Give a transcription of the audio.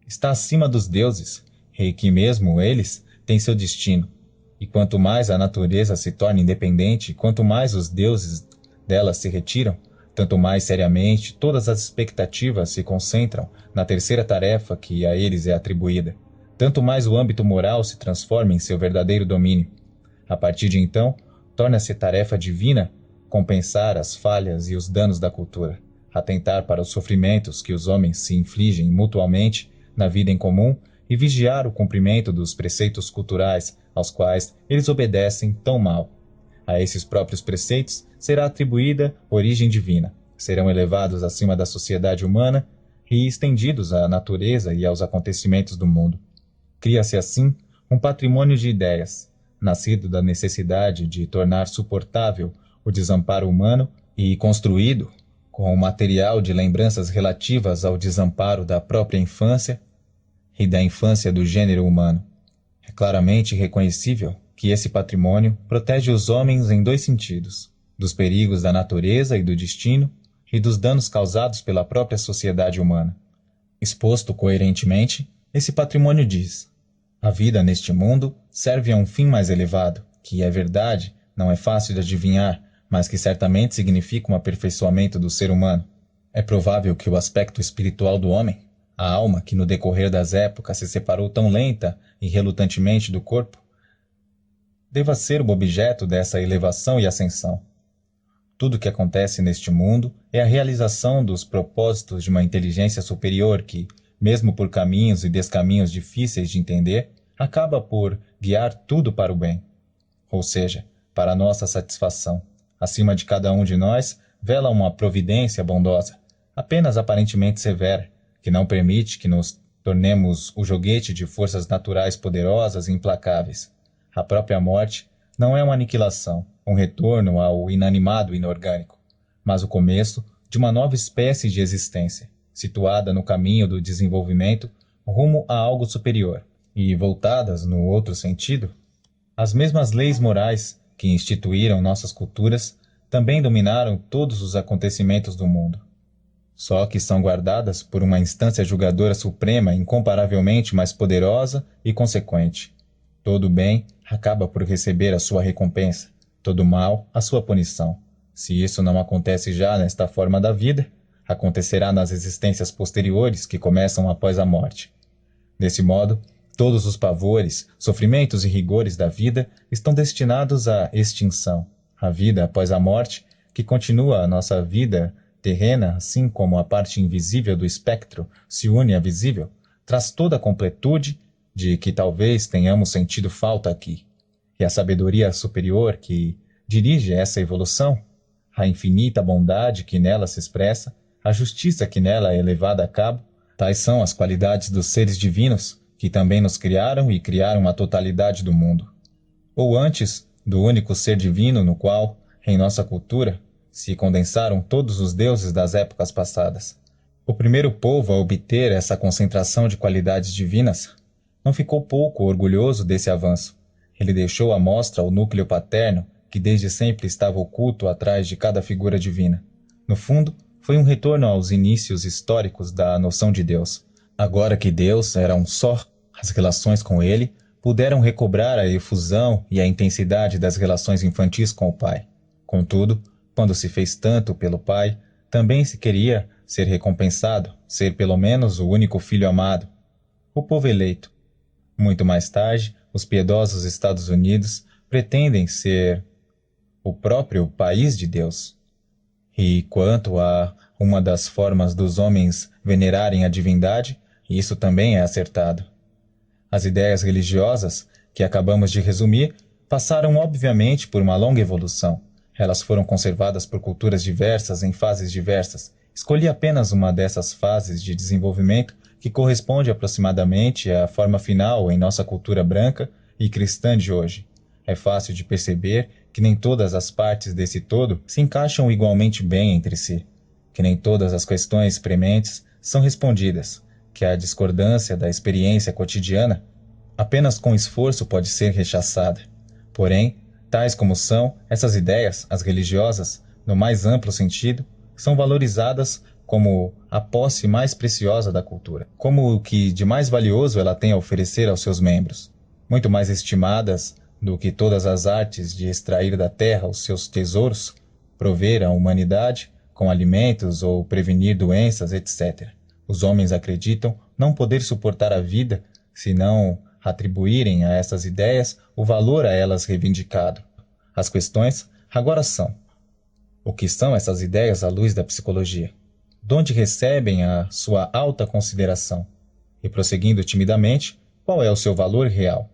está acima dos deuses, e que mesmo eles têm seu destino. E quanto mais a natureza se torna independente, quanto mais os deuses dela se retiram, tanto mais seriamente todas as expectativas se concentram na terceira tarefa que a eles é atribuída, tanto mais o âmbito moral se transforma em seu verdadeiro domínio. A partir de então, torna-se tarefa divina compensar as falhas e os danos da cultura, atentar para os sofrimentos que os homens se infligem mutuamente na vida em comum e vigiar o cumprimento dos preceitos culturais aos quais eles obedecem tão mal. A esses próprios preceitos será atribuída origem divina, serão elevados acima da sociedade humana e estendidos à natureza e aos acontecimentos do mundo. Cria-se assim um patrimônio de ideias, nascido da necessidade de tornar suportável o desamparo humano e construído com o material de lembranças relativas ao desamparo da própria infância e da infância do gênero humano. É claramente reconhecível que esse patrimônio protege os homens em dois sentidos: dos perigos da natureza e do destino, e dos danos causados pela própria sociedade humana. Exposto coerentemente, esse patrimônio diz: a vida neste mundo serve a um fim mais elevado, que é verdade, não é fácil de adivinhar, mas que certamente significa um aperfeiçoamento do ser humano. É provável que o aspecto espiritual do homem, a alma que no decorrer das épocas se separou tão lenta e relutantemente do corpo, deva ser o objeto dessa elevação e ascensão. Tudo o que acontece neste mundo é a realização dos propósitos de uma inteligência superior que, mesmo por caminhos e descaminhos difíceis de entender, acaba por guiar tudo para o bem, ou seja, para a nossa satisfação. Acima de cada um de nós vela uma providência bondosa, apenas aparentemente severa, que não permite que nos tornemos o joguete de forças naturais poderosas e implacáveis. A própria morte não é uma aniquilação, um retorno ao inanimado inorgânico, mas o começo de uma nova espécie de existência, situada no caminho do desenvolvimento rumo a algo superior, e voltadas, no outro sentido, as mesmas leis morais que instituíram nossas culturas também dominaram todos os acontecimentos do mundo. Só que são guardadas por uma instância julgadora suprema incomparavelmente mais poderosa e consequente. Todo bem acaba por receber a sua recompensa, todo mal a sua punição. Se isso não acontece já nesta forma da vida, acontecerá nas existências posteriores que começam após a morte. Desse modo, todos os pavores, sofrimentos e rigores da vida estão destinados à extinção. A vida após a morte, que continua a nossa vida terrena, assim como a parte invisível do espectro se une à visível, traz toda a completude de que talvez tenhamos sentido falta aqui. E a sabedoria superior que dirige essa evolução, a infinita bondade que nela se expressa, a justiça que nela é levada a cabo, tais são as qualidades dos seres divinos que também nos criaram e criaram a totalidade do mundo. Ou antes, do único ser divino no qual, em nossa cultura, se condensaram todos os deuses das épocas passadas. O primeiro povo a obter essa concentração de qualidades divinas não ficou pouco orgulhoso desse avanço. Ele deixou à mostra o núcleo paterno que desde sempre estava oculto atrás de cada figura divina. No fundo, foi um retorno aos inícios históricos da noção de Deus. Agora que Deus era um só, as relações com ele puderam recobrar a efusão e a intensidade das relações infantis com o Pai. Contudo, quando se fez tanto pelo Pai, também se queria ser recompensado, ser pelo menos o único filho amado, o povo eleito. Muito mais tarde, os piedosos Estados Unidos pretendem ser o próprio país de Deus. E quanto a uma das formas dos homens venerarem a divindade, isso também é acertado. As ideias religiosas, que acabamos de resumir, passaram obviamente por uma longa evolução. Elas foram conservadas por culturas diversas em fases diversas. Escolhi apenas uma dessas fases de desenvolvimento que corresponde aproximadamente à forma final em nossa cultura branca e cristã de hoje. É fácil de perceber que nem todas as partes desse todo se encaixam igualmente bem entre si, que nem todas as questões prementes são respondidas, que a discordância da experiência cotidiana apenas com esforço pode ser rechaçada. Porém, tais como são, essas ideias, as religiosas, no mais amplo sentido, são valorizadas como a posse mais preciosa da cultura, como o que de mais valioso ela tem a oferecer aos seus membros, muito mais estimadas do que todas as artes de extrair da terra os seus tesouros, prover à humanidade com alimentos ou prevenir doenças, etc. Os homens acreditam não poder suportar a vida se não atribuírem a essas ideias o valor a elas reivindicado. As questões agora são: o que são essas ideias à luz da psicologia? De onde recebem a sua alta consideração? E prosseguindo timidamente, qual é o seu valor real?